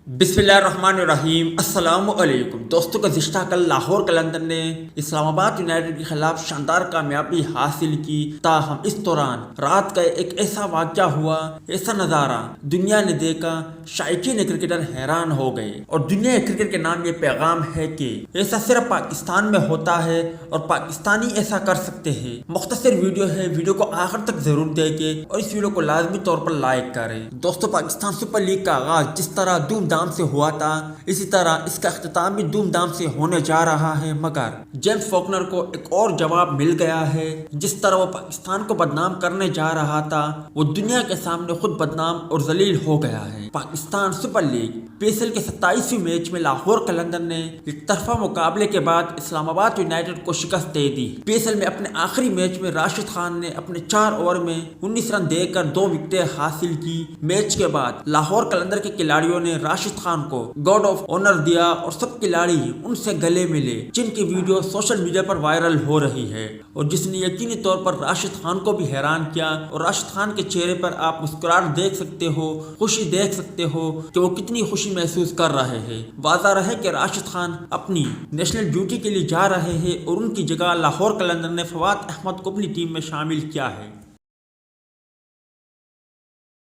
بسم اللہ الرحمن الرحیم۔ السلام علیکم دوستوں، گزشتہ کل لاہور قلندر نے اسلام آباد یونائیٹڈ کے خلاف شاندار کامیابی حاصل کی۔ تاہم اس دوران رات کا ایک ایسا واقعہ ہوا، ایسا نظارہ دنیا نے دیکھا، شائقین کرکٹر حیران ہو گئے، اور دنیا کرکٹ کے نام یہ پیغام ہے کہ ایسا صرف پاکستان میں ہوتا ہے اور پاکستانی ایسا کر سکتے ہیں۔ مختصر ویڈیو ہے، ویڈیو کو آخر تک ضرور دیکھیں اور اس ویڈیو کو لازمی طور پر لائک کریں۔ دوستوں، پاکستان سپر لیگ کا آغاز جس طرح دھوم دھام سے ہوا تھا، اسی طرح اس کا اختتام بھی دھوم دھام سے ہونے جا رہا ہے، مگر جیمز فاکنر کو ایک اور جواب مل گیا ہے۔ جس طرح وہ پاکستان کو بدنام کرنے جا رہا تھا، وہ دنیا کے سامنے خود بدنام اور ذلیل ہو گیا ہے۔ پاکستان سپر لیگ PSL کے 27ویں میچ میں لاہور قلندر نے ایک طرفہ مقابلے کے بعد اسلام آباد یونائیٹڈ کو شکست دے دی۔ PSL میں اپنے آخری میچ میں راشد خان نے اپنے 4 اوور میں 19 رن دے کر 2 وکٹیں حاصل کی۔ میچ کے بعد لاہور قلندر کے کھلاڑیوں نے راشد خان کو گارڈ آف آنر دیا اور سب کھلاڑی ان سے گلے ملے، جن کی ویڈیو سوشل میڈیا پر وائرل ہو رہی ہے، اور جس نے یقینی طور پر راشد خان کو بھی حیران کیا۔ اور راشد خان کے چہرے پر آپ مسکراہٹ دیکھ سکتے ہو، خوشی دیکھ سکتے ہو کہ وہ کتنی خوشی محسوس کر رہے ہیں۔ واضح رہے کہ راشد خان اپنی نیشنل ڈیوٹی کے لیے جا رہے ہیں، اور ان کی جگہ لاہور قلندر نے فواد احمد کو اپنی ٹیم میں شامل کیا ہے۔